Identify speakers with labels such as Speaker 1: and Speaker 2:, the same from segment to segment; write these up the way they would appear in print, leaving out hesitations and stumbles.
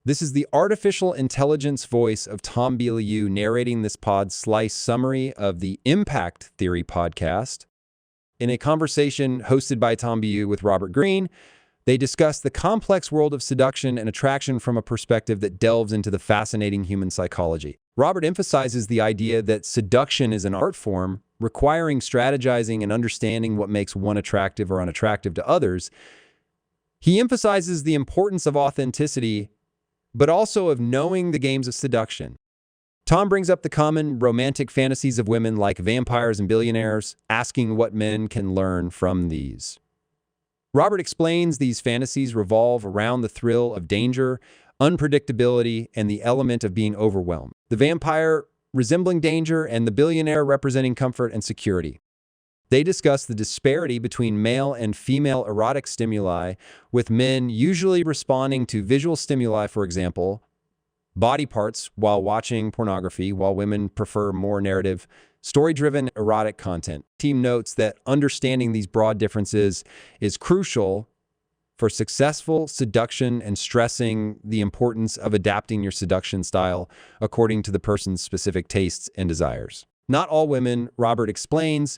Speaker 1: This is the artificial intelligence voice of Tom Bilyeu narrating this pod slice summary of the Impact Theory podcast. In a conversation hosted by Tom Bilyeu with Robert Greene, they discuss the complex world of seduction and attraction from a perspective that delves into the fascinating human psychology. Robert emphasizes the idea that seduction is an art form, requiring strategizing and understanding what makes one attractive or unattractive to others. He emphasizes the importance of authenticity, but also of knowing the games of seduction. Tom brings up the common romantic fantasies of women like vampires and billionaires, asking what men can learn from these. Robert explains these fantasies revolve around the thrill of danger, unpredictability, and the element of being overwhelmed. The vampire resembling danger and the billionaire representing comfort and security. They discuss the disparity between male and female erotic stimuli, with men usually responding to visual stimuli, for example, body parts while watching pornography, while women prefer more narrative, story-driven erotic content. Team notes that understanding these broad differences is crucial for successful seduction and stressing the importance of adapting your seduction style according to the person's specific tastes and desires. Not all women, Robert explains,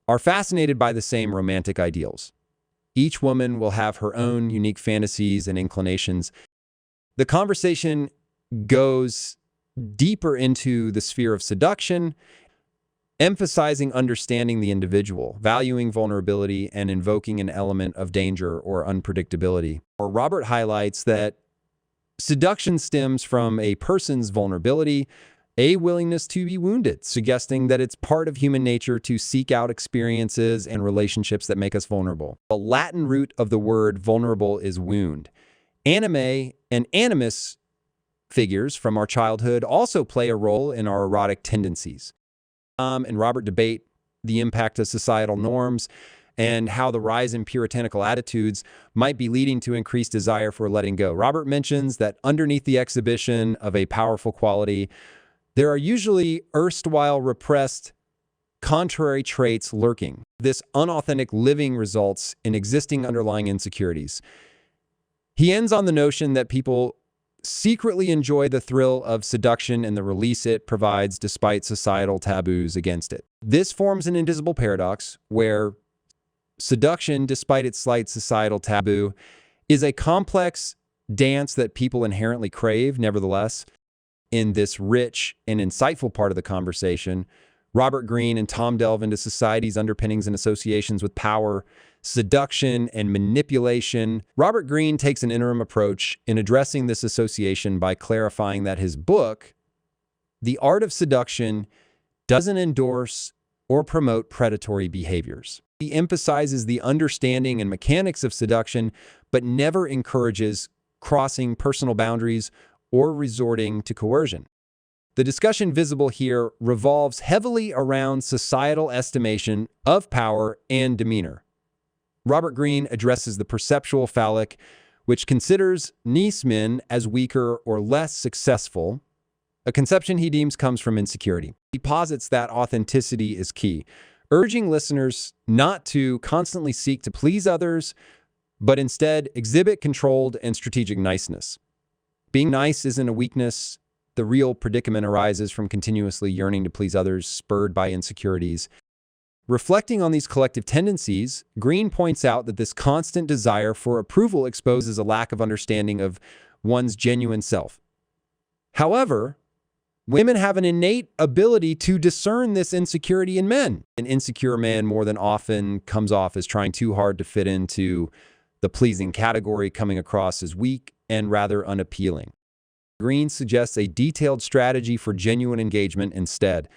Speaker 1: are fascinated by the same romantic ideals. Each woman will have her own unique fantasies and inclinations. The conversation goes deeper into the sphere of seduction, emphasizing understanding the individual, valuing vulnerability, and invoking an element of danger or unpredictability. Robert highlights that seduction stems from a person's vulnerability, a willingness to be wounded, suggesting that it's part of human nature to seek out experiences and relationships that make us vulnerable. The Latin root of the word vulnerable is wound. Anime and animus figures from our childhood also play a role in our erotic tendencies. And Robert debate the impact of societal norms and how the rise in puritanical attitudes might be leading to increased desire for letting go. Robert mentions that underneath the exhibition of a powerful quality, there are usually erstwhile repressed contrary traits lurking. This unauthentic living results in existing underlying insecurities. He ends on the notion that people secretly enjoy the thrill of seduction and the release it provides despite societal taboos against it. This forms an indivisible paradox where seduction, despite its slight societal taboo, is a complex dance that people inherently crave. Nevertheless, in this rich and insightful part of the conversation, Robert Greene and Tom delve into society's underpinnings and associations with power, seduction, and manipulation. Robert Greene takes an interim approach in addressing this association by clarifying that his book, The Art of Seduction, doesn't endorse or promote predatory behaviors. He emphasizes the understanding and mechanics of seduction, but never encourages crossing personal boundaries or resorting to coercion. The discussion visible here revolves heavily around societal estimation of power and demeanor. Robert Greene addresses the perceptual phallic, which considers nice men as weaker or less successful, a conception he deems comes from insecurity. He posits that authenticity is key, urging listeners not to constantly seek to please others, but instead exhibit controlled and strategic niceness. Being nice isn't a weakness. The real predicament arises from continuously yearning to please others, spurred by insecurities. Reflecting on these collective tendencies, Greene points out that this constant desire for approval exposes a lack of understanding of one's genuine self. However, women have an innate ability to discern this insecurity in men. An insecure man more than often comes off as trying too hard to fit into the pleasing category, coming across as weak and rather unappealing. Greene suggests a detailed strategy for genuine engagement instead,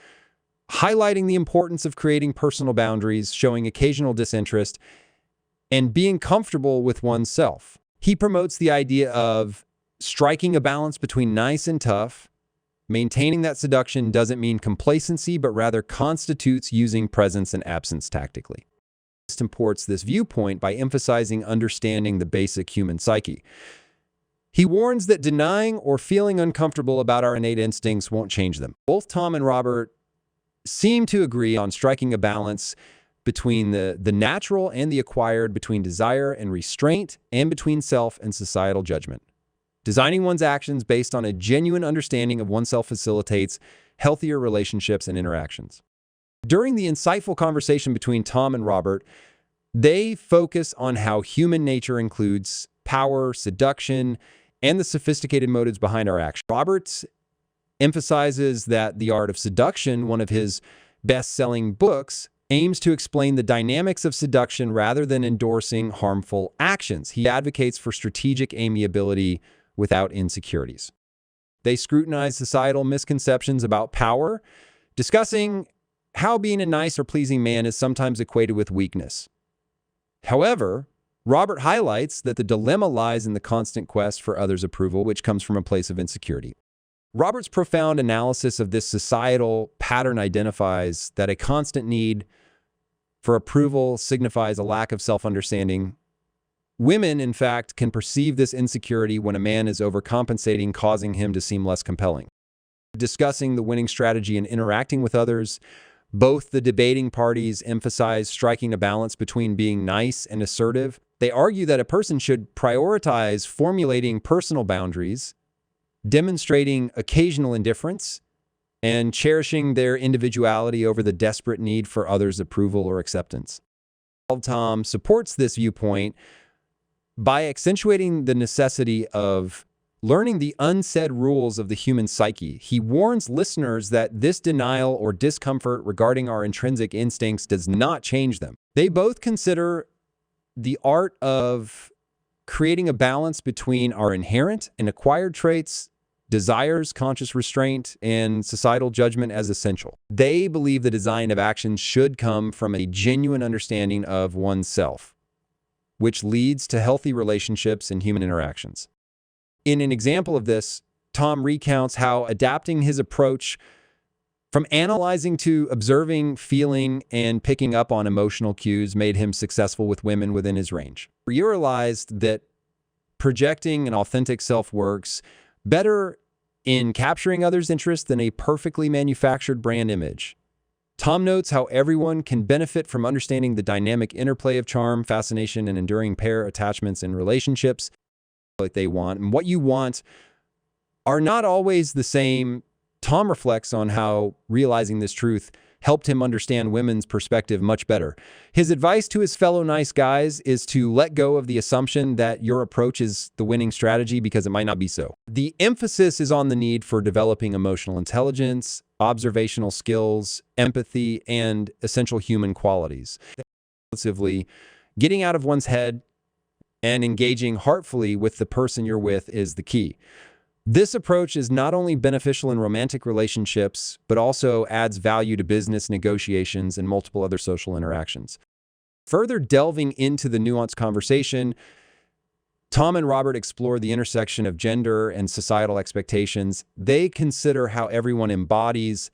Speaker 1: highlighting the importance of creating personal boundaries, showing occasional disinterest, and being comfortable with oneself. He promotes the idea of striking a balance between nice and tough. Maintaining that seduction doesn't mean complacency, but rather constitutes using presence and absence tactically. He supports this viewpoint by emphasizing understanding the basic human psyche. He warns that denying or feeling uncomfortable about our innate instincts won't change them. Both Tom and Robert seem to agree on striking a balance between the natural and the acquired, between desire and restraint, and between self and societal judgment. Designing one's actions based on a genuine understanding of oneself facilitates healthier relationships and interactions. During the insightful conversation between Tom and Robert, they focus on how human nature includes power, seduction, and the sophisticated motives behind our actions. Robert emphasizes that The Art of Seduction, one of his best-selling books, aims to explain the dynamics of seduction rather than endorsing harmful actions. He advocates for strategic amiability without insecurities. They scrutinize societal misconceptions about power, discussing how being a nice or pleasing man is sometimes equated with weakness. However, Robert highlights that the dilemma lies in the constant quest for others' approval, which comes from a place of insecurity. Robert's profound analysis of this societal pattern identifies that a constant need for approval signifies a lack of self-understanding. Women, in fact, can perceive this insecurity when a man is overcompensating, causing him to seem less compelling. Discussing the winning strategy and interacting with others, both the debating parties emphasize striking a balance between being nice and assertive. They argue that a person should prioritize formulating personal boundaries, demonstrating occasional indifference, and cherishing their individuality over the desperate need for others' approval or acceptance. Tom supports this viewpoint by accentuating the necessity of learning the unsaid rules of the human psyche. He warns listeners that this denial or discomfort regarding our intrinsic instincts does not change them. They both consider the art of creating a balance between our inherent and acquired traits, desires, conscious restraint, and societal judgment as essential. They believe the design of actions should come from a genuine understanding of oneself, which leads to healthy relationships and human interactions. In an example of this, Tom recounts how adapting his approach from analyzing to observing, feeling, and picking up on emotional cues made him successful with women within his range. He realized that projecting an authentic self works better in capturing others' interest than a perfectly manufactured brand image. Tom notes how everyone can benefit from understanding the dynamic interplay of charm, fascination, and enduring pair attachments in relationships like they want. And what you want are not always the same. Tom reflects on how realizing this truth helped him understand women's perspective much better. His advice to his fellow nice guys is to let go of the assumption that your approach is the winning strategy, because it might not be so. The emphasis is on the need for developing emotional intelligence, observational skills, empathy, and essential human qualities. Getting out of one's head and engaging heartfully with the person you're with is the key. This approach is not only beneficial in romantic relationships, but also adds value to business negotiations and multiple other social interactions. Further delving into the nuanced conversation, Tom and Robert explore the intersection of gender and societal expectations. They consider how everyone embodies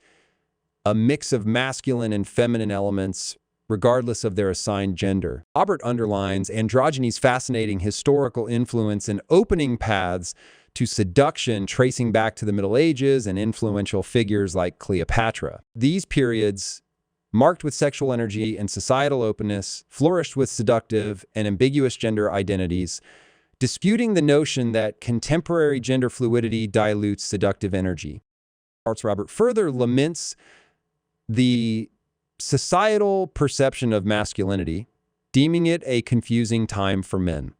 Speaker 1: a mix of masculine and feminine elements, regardless of their assigned gender. Robert underlines androgyny's fascinating historical influence in opening paths to seduction, tracing back to the Middle Ages and influential figures like Cleopatra. These periods, marked with sexual energy and societal openness, flourished with seductive and ambiguous gender identities, disputing the notion that contemporary gender fluidity dilutes seductive energy. Robert further laments the societal perception of masculinity, deeming it a confusing time for men.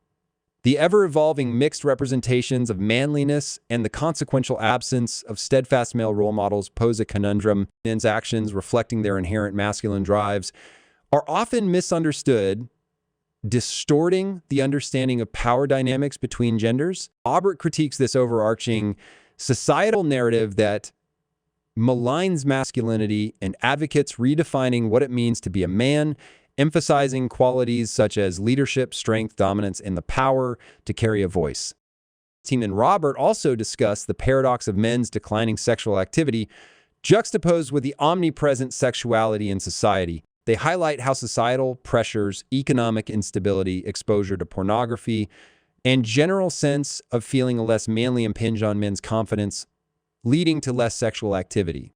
Speaker 1: The ever-evolving mixed representations of manliness and the consequential absence of steadfast male role models pose a conundrum. Men's actions reflecting their inherent masculine drives are often misunderstood, distorting the understanding of power dynamics between genders. Robert critiques this overarching societal narrative that maligns masculinity and advocates redefining what it means to be a man, emphasizing qualities such as leadership, strength, dominance, and the power to carry a voice. Tim and Robert also discuss the paradox of men's declining sexual activity, juxtaposed with the omnipresent sexuality in society. They highlight how societal pressures, economic instability, exposure to pornography, and general sense of feeling less manly impinge on men's confidence, leading to less sexual activity.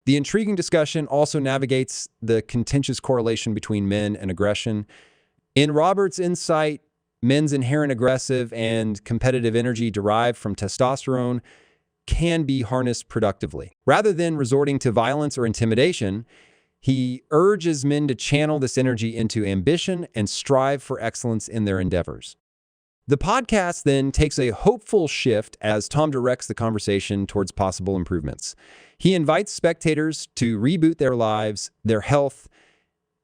Speaker 1: The intriguing discussion also navigates the contentious correlation between men and aggression. In Robert's insight, men's inherent aggressive and competitive energy derived from testosterone can be harnessed productively. Rather than resorting to violence or intimidation, he urges men to channel this energy into ambition and strive for excellence in their endeavors. The podcast then takes a hopeful shift as Tom directs the conversation towards possible improvements. He invites spectators to reboot their lives, their health,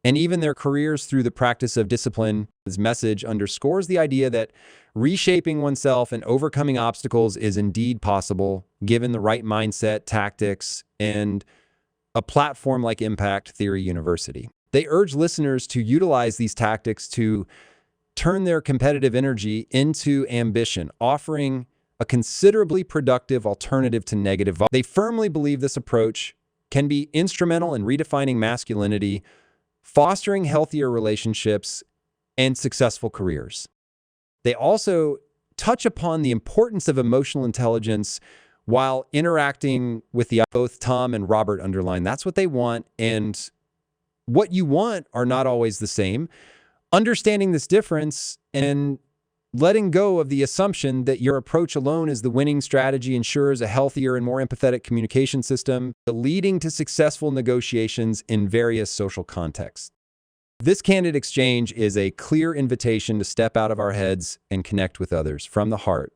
Speaker 1: and even their careers through the practice of discipline. His message underscores the idea that reshaping oneself and overcoming obstacles is indeed possible, given the right mindset, tactics, and a platform like Impact Theory University. They urge listeners to utilize these tactics to turn their competitive energy into ambition, offering a considerably productive alternative to negative. They firmly believe this approach can be instrumental in redefining masculinity, fostering healthier relationships, and successful careers. They also touch upon the importance of emotional intelligence while interacting with both Tom and Robert underline that's what they want, and what you want are not always the same. Understanding this difference and letting go of the assumption that your approach alone is the winning strategy ensures a healthier and more empathetic communication system, leading to successful negotiations in various social contexts. This candid exchange is a clear invitation to step out of our heads and connect with others from the heart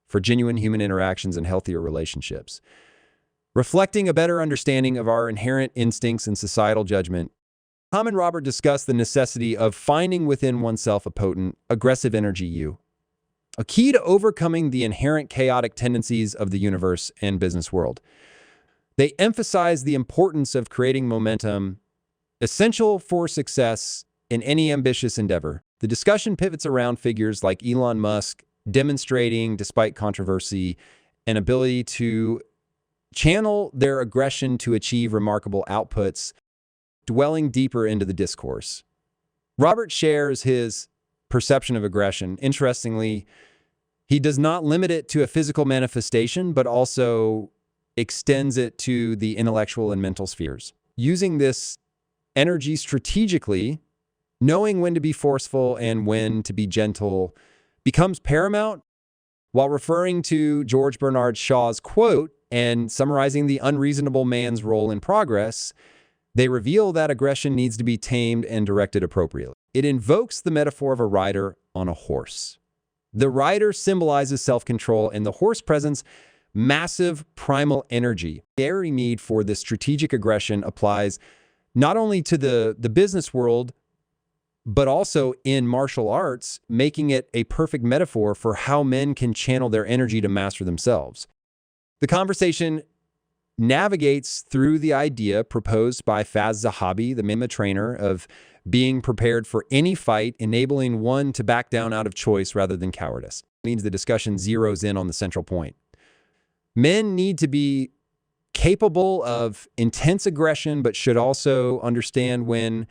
Speaker 1: for genuine human interactions and healthier relationships. Reflecting a better understanding of our inherent instincts and societal judgment, Tom and Robert discuss the necessity of finding within oneself a potent, aggressive energy, a key to overcoming the inherent chaotic tendencies of the universe and business world. They emphasize the importance of creating momentum, essential for success in any ambitious endeavor. The discussion pivots around figures like Elon Musk, demonstrating, despite controversy, an ability to channel their aggression to achieve remarkable outputs, dwelling deeper into the discourse. Robert shares his perception of aggression. Interestingly, he does not limit it to a physical manifestation, but also extends it to the intellectual and mental spheres. Using this energy strategically, knowing when to be forceful and when to be gentle becomes paramount. While referring to George Bernard Shaw's quote and summarizing the unreasonable man's role in progress, they reveal that aggression needs to be tamed and directed appropriately. It invokes the metaphor of a rider on a horse. The rider symbolizes self-control, and the horse presents massive primal energy. The very need for this strategic aggression applies not only to the business world, but also in martial arts, making it a perfect metaphor for how men can channel their energy to master themselves. The conversation navigates through the idea proposed by Faz Zahabi, the Mimma trainer, of being prepared for any fight, enabling one to back down out of choice rather than cowardice. It means the discussion zeroes in on the central point. Men need to be capable of intense aggression, but should also understand when,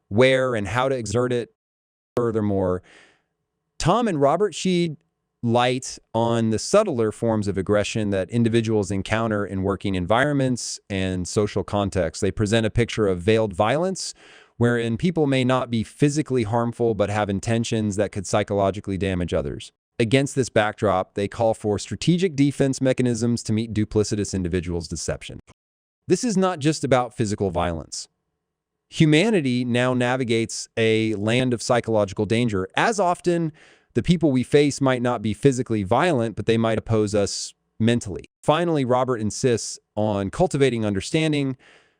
Speaker 1: where, and how to exert it. Furthermore, Tom and Robert shed light on the subtler forms of aggression that individuals encounter in working environments and social contexts. They present a picture of veiled violence, wherein people may not be physically harmful but have intentions that could psychologically damage others. Against this backdrop, they call for strategic defense mechanisms to meet duplicitous individuals' deception. This is not just about physical violence. Humanity now navigates a land of psychological danger. As often, the people we face might not be physically violent, but they might oppose us mentally. Finally, Robert insists on cultivating understanding,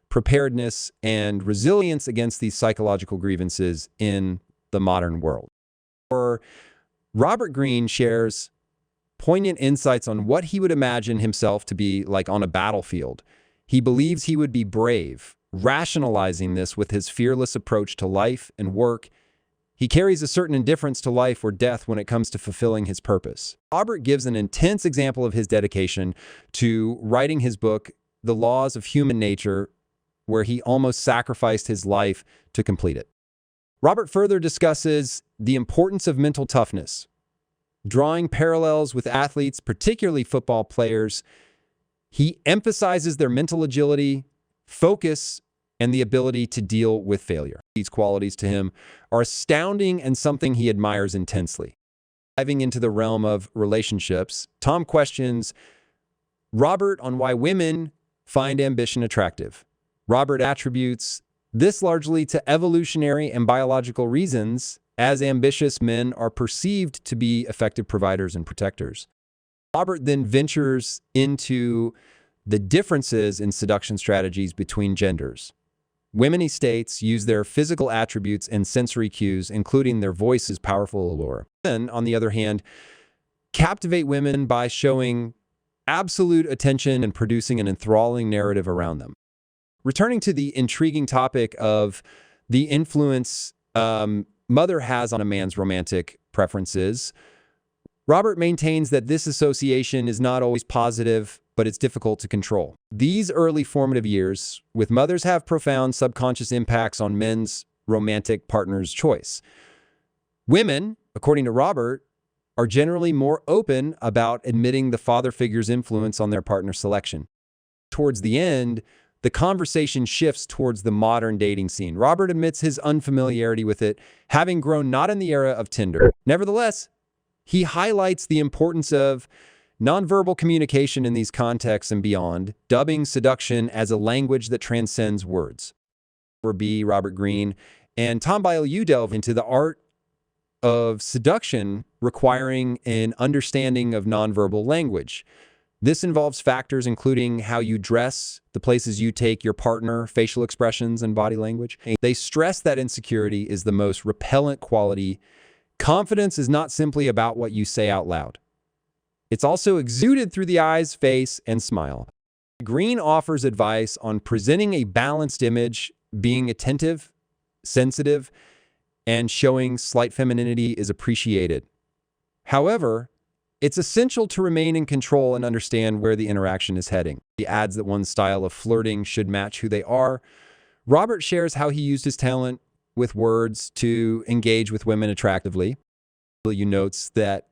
Speaker 1: preparedness, and resilience against these psychological grievances in the modern world. Robert Greene shares poignant insights on what he would imagine himself to be like on a battlefield. He believes he would be brave, rationalizing this with his fearless approach to life and work. He carries a certain indifference to life or death when it comes to fulfilling his purpose. Robert gives an intense example of his dedication to writing his book, The Laws of Human Nature, where he almost sacrificed his life to complete it. Robert further discusses the importance of mental toughness, drawing parallels with athletes, particularly football players. He emphasizes their mental agility, focus, and the ability to deal with failure. These qualities to him are astounding and something he admires intensely. Diving into the realm of relationships, Tom questions Robert on why women find ambition attractive. Robert attributes this largely to evolutionary and biological reasons, as ambitious men are perceived to be effective providers and protectors. Robert then ventures into the differences in seduction strategies between genders. Women, he states, use their physical attributes and sensory cues, including their voice's powerful allure. Men, on the other hand, captivate women by showing absolute attention and producing an enthralling narrative around them. Returning to the intriguing topic of the influence mother has on a man's romantic preferences, Robert maintains that this association is not always positive, but it's difficult to control. These early formative years with mothers have profound subconscious impacts on men's romantic partner's choice. Women, according to Robert, are generally more open about admitting the father figure's influence on their partner selection. Towards the end, the conversation shifts towards the modern dating scene. Robert admits his unfamiliarity with it, having grown not in the era of Tinder. Nevertheless, he highlights the importance of nonverbal communication in these contexts and beyond, dubbing seduction as a language that transcends words. Robert Greene and Tom Bilyeu delve into the art of seduction requiring an understanding of nonverbal language. This involves factors including how you dress, the places you take your partner, facial expressions, and body language. They stress that insecurity is the most repellent quality. Confidence is not simply about what you say out loud. It's also exuded through the eyes, face, and smile. Greene offers advice on presenting a balanced image, being attentive, sensitive, and showing slight femininity is appreciated. However, it's essential to remain in control and understand where the interaction is heading. He adds that one's style of flirting should match who they are. Robert shares how he used his talent with words to engage with women attractively. He notes that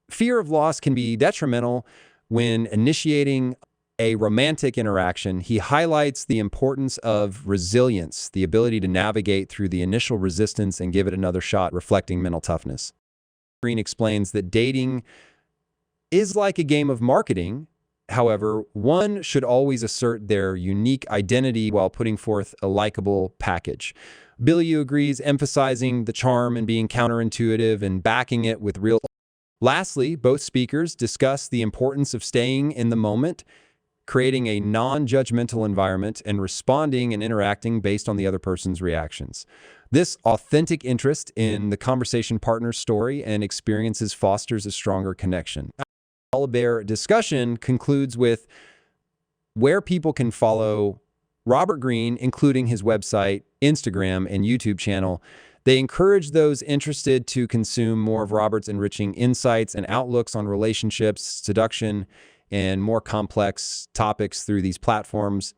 Speaker 1: fear of loss can be detrimental when initiating a romantic interaction. He highlights the importance of resilience, the ability to navigate through the initial resistance and give it another shot, reflecting mental toughness. Greene explains that dating is like a game of marketing. However, one should always assert their unique identity while putting forth a likable package. Bilyeu agrees, emphasizing the charm and being counterintuitive and backing it with real. Lastly, both speakers discuss the importance of staying in the moment, creating a non-judgmental environment, and responding and interacting based on the other person's reactions. This authentic interest in the conversation partner's story and experiences fosters a stronger connection. Their discussion concludes with where people can follow Robert Greene, including his website, Instagram, and YouTube channel. They encourage those interested to consume more of Robert's enriching insights and outlooks on relationships, seduction, and more complex topics through these platforms.